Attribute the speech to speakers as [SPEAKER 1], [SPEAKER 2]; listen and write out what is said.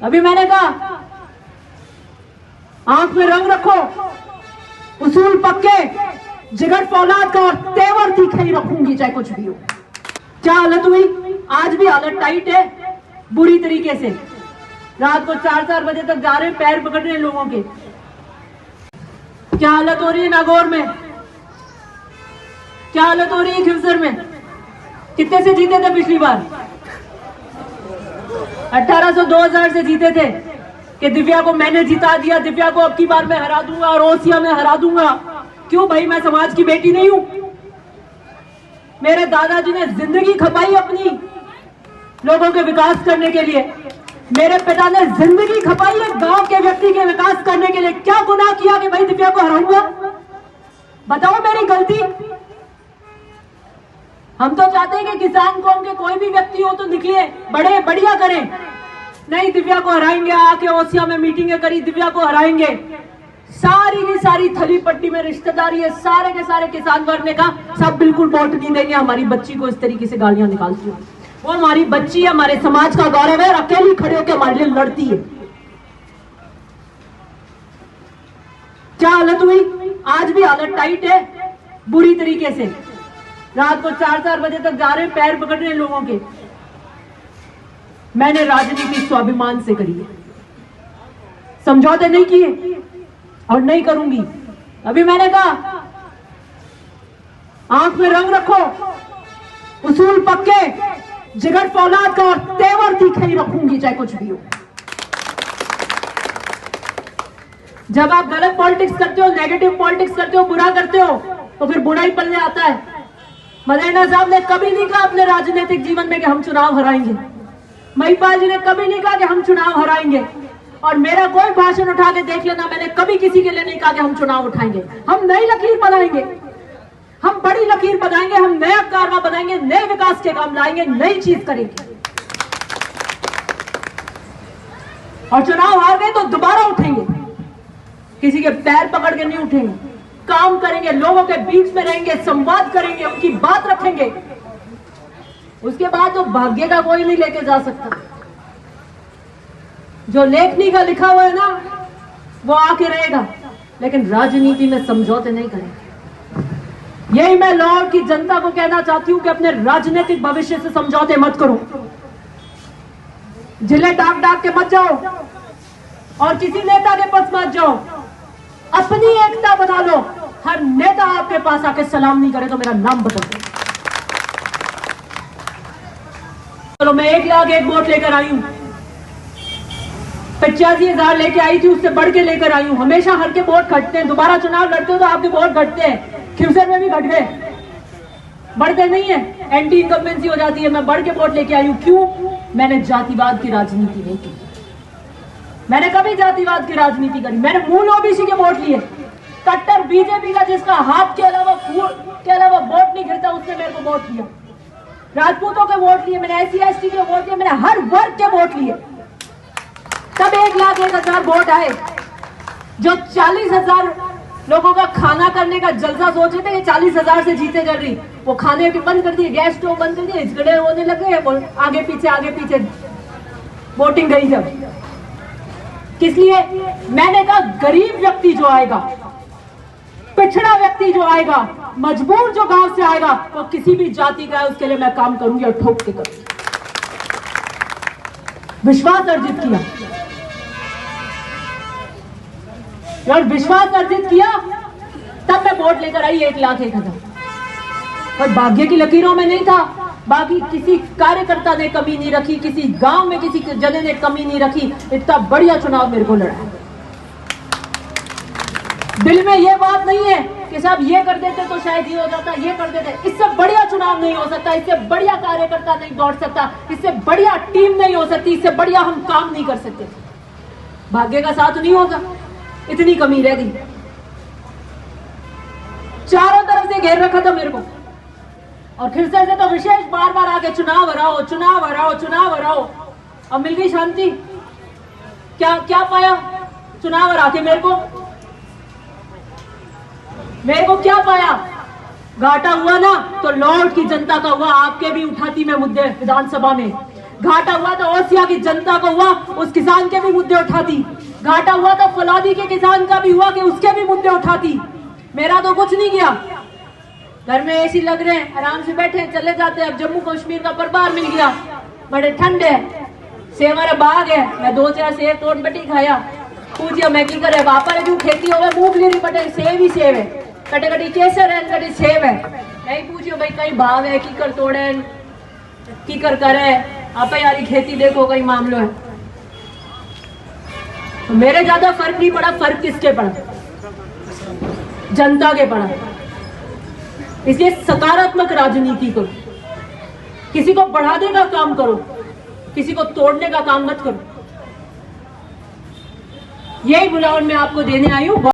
[SPEAKER 1] अभी मैंने कहा आंख में रंग रखो, उसूल पक्के, जिगर फौलाद का और तेवर तीखे ही रखूंगी चाहे कुछ भी हो। क्या हालत हुई? आज भी हालत टाइट है बुरी तरीके से। रात को 4-4 बजे तक जा रहे हैं पैर पकड़ रहे हैं लोगों के। क्या हालत हो रही है नागौर में, क्या हालत हो रही है खिवसर में। कितने से जीते थे पिछली बार? 1800-2000 से जीते थे कि दिव्या को मैंने जिता दिया, दिव्या को अब की बार मैं हरा दूंगा और ओसिया में हरा दूंगा। क्यों भाई, मैं समाज की बेटी नहीं हूं? मेरे दादाजी ने जिंदगी खपाई अपनी लोगों के विकास करने के लिए। मेरे पिता ने जिंदगी खपाई है गांव के व्यक्ति के विकास करने के लिए। क्या गुनाह किया कि भाई दिव्या को हराऊंगा? बताओ मेरी गलती। हम तो चाहते हैं कि किसान कौम के कोई भी व्यक्ति हो तो निकले, बड़े बढ़िया करें। नहीं, दिव्या को हराएंगे, आके ओसिया में मीटिंगें करी, दिव्या को हराएंगे। सारी की सारी थली पट्टी में रिश्तेदारी है, सारे के सारे किसान वर्ग ने कहा सब बिल्कुल वोट नहीं देंगे हमारी बच्ची को इस तरीके से गालियां निकालती है। वो हमारी बच्ची है, हमारे समाज का गौरव है, अकेली खड़े होकर हमारे लिए लड़ती है। क्या हालत हुई? आज भी हालत टाइट है बुरी तरीके से। रात को 4-4 बजे तक जा रहे हैं पैर पकड़ रहे हैं लोगों के। मैंने राजनीति स्वाभिमान से करी है, समझौते नहीं किए और नहीं करूंगी। अभी मैंने कहा आंख में रंग रखो, उसूल पक्के, जिगर फौलाद का और तेवर तीखे ही रखूंगी चाहे कुछ भी हो। जब आप गलत पॉलिटिक्स करते हो, नेगेटिव पॉलिटिक्स करते हो, बुरा करते हो तो फिर बुरा ही पलने आता है। मदेना साहब ने कभी नहीं कहा अपने राजनीतिक जीवन में कि हम चुनाव हराएंगे। महिपाल जी ने कभी नहीं कहा कि हम चुनाव हराएंगे। और मेरा कोई भाषण उठा के देख लेना, मैंने कभी किसी के लिए नहीं कहा कि हम चुनाव उठाएंगे। हम नई लकीर बनाएंगे, हम बड़ी लकीर बनाएंगे, हम नया कारवा बनाएंगे, नए विकास के काम लाएंगे, नई चीज करेंगे। और चुनाव हार गए तो दोबारा उठेंगे, किसी के पैर पकड़ के नहीं उठेंगे। काम करेंगे, लोगों के बीच में रहेंगे, संवाद करेंगे, उनकी बात रखेंगे। उसके बाद तो भाग्य का कोई नहीं लेके जा सकता। जो लेखनी का लिखा हुआ है ना वो आके रहेगा, लेकिन राजनीति में समझौते नहीं करेंगे। यही मैं लाहौर की जनता को कहना चाहती हूं कि अपने राजनीतिक भविष्य से समझौते मत करो। जिले डाक डाक के मत जाओ और किसी नेता के पास मत जाओ, अपनी एकता बना लो। हर नेता आपके पास आके सलाम नहीं करे तो मेरा नाम बदल दो। चलो, मैं 1,01,000 वोट लेकर आई हूं, 85,000 लेके आई थी, उससे बढ़ के लेकर आई हूं। हमेशा हर के वोट घटते हैं, दोबारा चुनाव लड़ते हो तो आपके वोट घटते हैं। खिवसर में भी घट गए, बढ़ते नहीं है, एंटी इनकम्बेंसी हो जाती है। मैं बढ़ के वोट लेके आई हूं। क्यों? मैंने जातिवाद की राजनीति नहीं की। मैंने कभी जातिवाद की राजनीति करी? मैंने मूल ओबीसी के वोट लिए। कट्टर बीजेपी का जिसका हाथ के अलावा वोट नहीं गिरता उसने मेरे को वोट दिया। राजपूतों के वोट लिए मैंने, SC ST के वोट लिए मैंने, हर वर्ग के वोट लिए। तब 1,01,000 वोट आए। जो 40,000 लोगों का खाना करने का जलसा सोचे थे कि 40,000 से जीते कर रही, वो खाने के बंद कर दिए, गैस स्टोव बंद कर दिए, झगड़े होने लगे, आगे पीछे वोटिंग गई। जब किस लिए? मैंने कहा गरीब व्यक्ति जो आएगा, पिछड़ा व्यक्ति जो आएगा, मजबूर जो गांव से आएगा, वो किसी भी जाति का है, उसके लिए मैं काम करूंगी और ठोक के करूंगी। विश्वास अर्जित किया और विश्वास अर्जित किया तब मैं वोट लेकर आई 1,01,000। पर भाग्य की लकीरों में नहीं था। बाकी किसी कार्यकर्ता ने कमी नहीं रखी, किसी गांव में किसी जने ने कमी नहीं रखी। इतना बढ़िया चुनाव मेरे को लड़ा। दिल में यह बात नहीं है कि साहब ये कर देते तो शायद ये हो जाता, ये कर देते। इससे बढ़िया चुनाव नहीं हो सकता, इससे बढ़िया कार्यकर्ता नहीं दौड़ सकता, इससे बढ़िया टीम नहीं हो सकती, इससे बढ़िया हम काम नहीं कर सकते। भाग्य का साथ नहीं होगा, इतनी कमी रह गई। चारों तरफ से घेर रखा था मेरे को और खिरसर से तो विशेष बार बार आके चुनाव हराओ, चुनाव हराओ, चुनाव हराओ। अब मिल गई शांति। क्या पाया चुनाव हरा के? मेरे को क्या पाया? घाटा हुआ ना तो लाहौर की जनता का हुआ। आपके भी उठाती मैं मुद्दे विधानसभा में, घाटा हुआ तो ओसिया की जनता को हुआ, उस किसान के भी मुद्दे उठाती। घाटा हुआ तो फौलादी के किसान का भी हुआ कि उसके भी मुद्दे उठाती। मेरा तो कुछ नहीं किया, घर में एसी लग रहे हैं, आराम से बैठे चले जाते। अब जम्मू कश्मीर का प्रभार मिल गया, बड़े ठंड है, सेब हमारा बाग है, मैं 2-4 सेब तोड़ बटी खाया। पूछिया मैं की करे, पापा ने जो खेती हो मूंगफली नहीं बटे, सेब ही सेब है, कटे कटी केसर है, कटी सेब है। नहीं पूछियो भाई कहीं भाव है, की कर तोड़े की कर करे, आप यारी खेती देखो कई मामलो है। तो मेरे ज्यादा फर्क नहीं पड़ा, फर्क किसके पड़ा? जनता के पड़ा। इसलिए सकारात्मक राजनीति करो, किसी को बढ़ाने का काम करो, किसी को तोड़ने का काम मत करो। यही बुलावन मैं आपको देने आई हूं।